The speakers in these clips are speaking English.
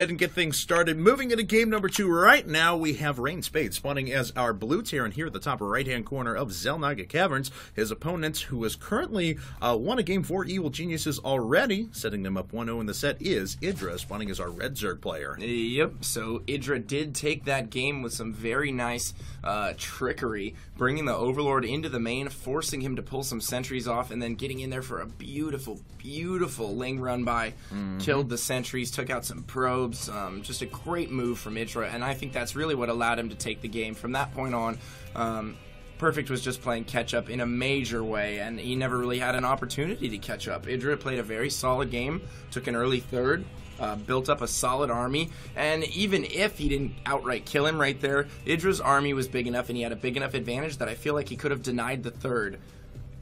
And get things started. Moving into game number 2 right now, we have ReIGN Spades spawning as our blue tier, and here at the top right-hand corner of Xel'Naga Caverns, his opponent, who has currently won a game for Evil Geniuses already, setting them up 1-0 in the set, is IdrA, spawning as our red Zerg player. Yep, so IdrA did take that game with some very nice trickery, bringing the Overlord into the main, forcing him to pull some sentries off, and then getting in there for a beautiful, beautiful Ling run by, killed the sentries, took out some probes. Just a great move from IdrA, and I think that's really what allowed him to take the game. From that point on, Perfect was just playing catch-up in a major way, and he never really had an opportunity to catch up. IdrA played a very solid game, took an early third, built up a solid army, and even if he didn't outright kill him right there, IdrA's army was big enough and he had a big enough advantage that I feel like he could have denied the third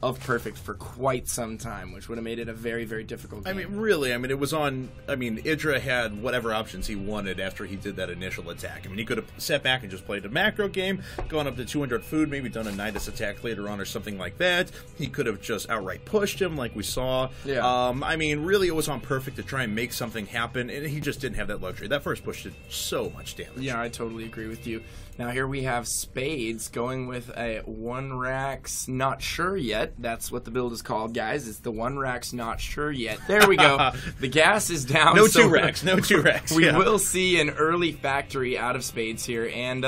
of Perfect for quite some time, which would have made it a very, very difficult game. I mean, really, it was on, IdrA had whatever options he wanted after he did that initial attack. He could have sat back and just played a macro game, gone up to 200 food, maybe done a Nidus attack later on or something like that. He could have just outright pushed him like we saw. Yeah. Really, it was on Perfect to try and make something happen, and he just didn't have that luxury. That first push did so much damage. Yeah, I totally agree with you. Now here we have Spades going with a 1-Rax not sure yet. That's what the build is called, guys. It's the 1-Rax not sure yet. There we go. The gas is down. No 2-Rax. No 2-Rax. We will see an early factory out of Spades here, and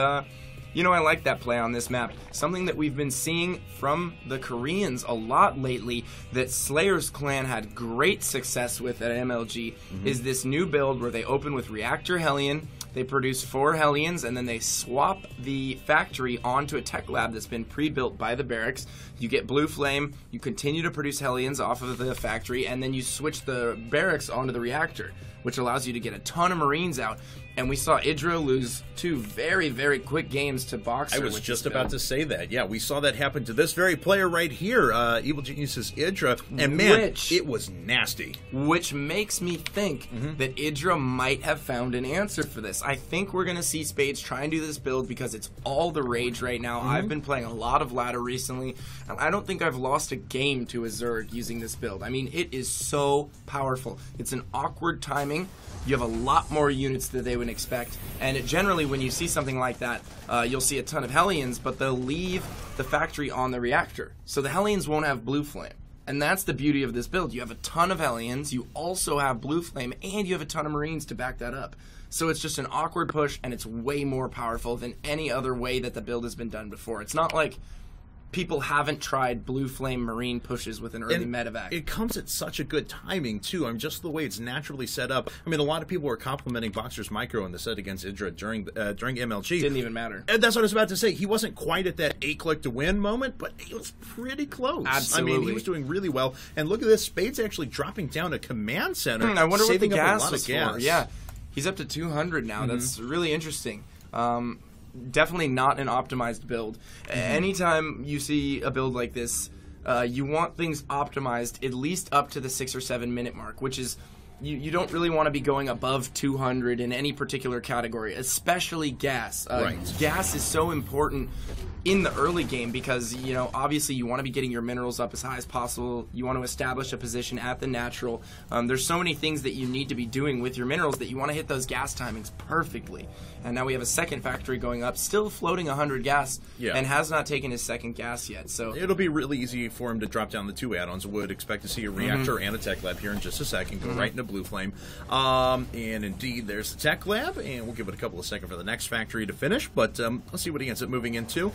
you know, I like that play on this map. Something that we've been seeing from the Koreans a lot lately that Slayer's clan had great success with at MLG is this new build where they open with Reactor Hellion, they produce 4 Hellions, and then they swap the factory onto a tech lab that's been pre-built by the barracks. You get Blue Flame, you continue to produce Hellions off of the factory, and then you switch the barracks onto the reactor, which allows you to get a ton of Marines out. And we saw IdrA lose 2 very, very quick games to Boxer. I was just about to say that. Yeah, we saw that happen to this very player right here, Evil Geniuses IdrA, and man, it was nasty. Which makes me think that IdrA might have found an answer for this. I think we're going to see Spades try and do this build because it's all the rage right now. I've been playing a lot of ladder recently, and I don't think I've lost a game to a Zerg using this build. It is so powerful. It's an awkward timing. You have a lot more units than they would expect, and generally when you see something like that, you'll see a ton of Hellions, but they'll leave the factory on the reactor. So the Hellions won't have Blue Flame. And that's the beauty of this build. You have a ton of Hellions, you also have Blue Flame, and you have a ton of Marines to back that up. So it's just an awkward push, and it's way more powerful than any other way that the build has been done before. It's not like people haven't tried Blue Flame Marine pushes with an early medevac. It comes at such a good timing, too. Just the way it's naturally set up. A lot of people were complimenting Boxer's micro in the set against IdrA during MLG. Didn't even matter. And that's what I was about to say. He wasn't quite at that 8-click to win moment, but he was pretty close. Absolutely. He was doing really well. And look at this. Spades actually dropping down a command center. I wonder what the gas was gas. for. Yeah, he's up to 200 now. That's really interesting. Definitely not an optimized build. Anytime you see a build like this, you want things optimized at least up to the 6 or 7 minute mark, which is you don't really want to be going above 200 in any particular category, especially gas. Gas is so important in the early game because, obviously you want to be getting your minerals up as high as possible. You want to establish a position at the natural. There's so many things that you need to be doing with your minerals that you want to hit those gas timings perfectly. And now we have a second factory going up, still floating 100 gas, and has not taken his second gas yet. So it'll be really easy for him to drop down the 2 add-ons. Would expect to see a reactor and a tech lab here in just a second. Go right into Blue Flame. And indeed, there's the tech lab, and we'll give it a couple of seconds for the next factory to finish. But let's see what he ends up moving into.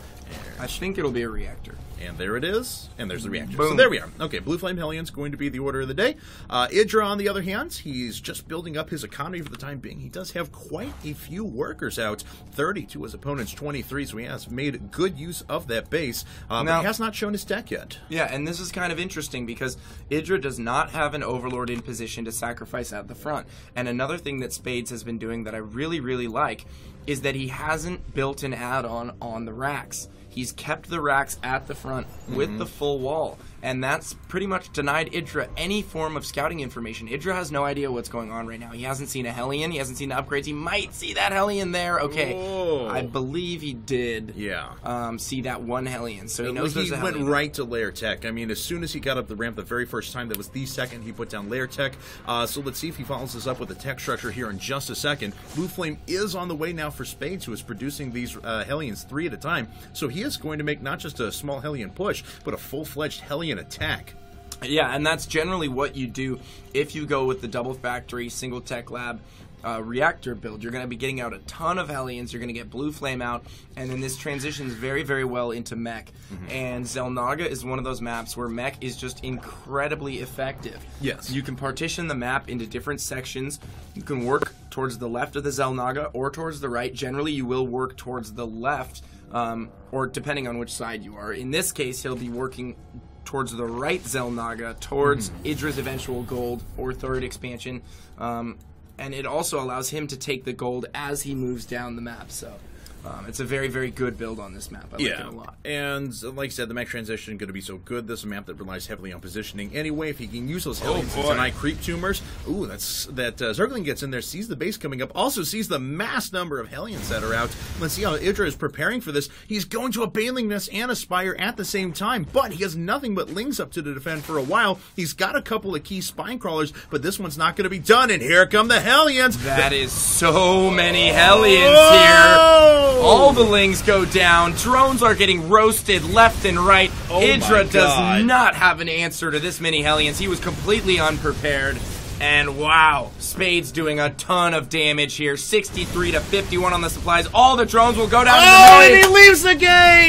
I think it'll be a reactor. And there it is. And there's the reactor. Boom. So there we are. Okay, Blue Flame Hellion's going to be the order of the day. IdrA, on the other hand, he's just building up his economy for the time being. He does have quite a few workers out. 30 to his opponent's 23, so he has made good use of that base. But he has not shown his deck yet. Yeah, and this is kind of interesting because IdrA does not have an Overlord in position to sacrifice at the front. And another thing that Spades has been doing that I really, really like is that he hasn't built an add-on on the racks. He's kept the racks at the front with the full wall, and that's pretty much denied IdrA any form of scouting information. IdrA has no idea what's going on right now. He hasn't seen a Hellion. He hasn't seen the upgrades. He might see that Hellion there. Okay, Whoa. I believe he did see that one Hellion, so he knows there's a Hellion. He went right to Layer Tech. I mean, as soon as he got up the ramp the very first time, that was the second he put down Layer Tech. So let's see if he follows this up with a tech structure here in just a second. Blue Flame is on the way now for Spades, who is producing these Hellions 3 at a time. So he is going to make not just a small Hellion push, but a full-fledged Hellion attack. Yeah, and that's generally what you do if you go with the double factory, single tech lab reactor build. You're going to be getting out a ton of Hellions. You're going to get Blue Flame out, and then this transitions very, very well into mech. And Xel'Naga is one of those maps where mech is just incredibly effective. Yes. You can partition the map into different sections. You can work towards the left of the Xel'Naga or towards the right. Generally, you will work towards the left, or depending on which side you are. In this case, he'll be working towards the right Xel'Naga, towards IdrA's eventual gold or third expansion. And it also allows him to take the gold as he moves down the map. So it's a very, very good build on this map. I like it a lot. And like I said, the mech transition is going to be so good. This is a map that relies heavily on positioning. Anyway, if he can use those Hellions to deny creep tumors, Zergling gets in there, sees the base coming up, also sees the mass number of Hellions that are out. Let's see how IdrA is preparing for this. He's going to a Baneling Nest and a Spire at the same time, but he has nothing but Lings up to defend for a while. He's got a couple of key Spine Crawlers, but this one's not going to be done, and here come the Hellions. That is so many Hellions here. All the Lings go down. Drones are getting roasted left and right. IdrA does not have an answer to this many Hellions. He was completely unprepared. And wow, Spades doing a ton of damage here. 63 to 51 on the supplies. All the drones will go down to the and he leaves the game!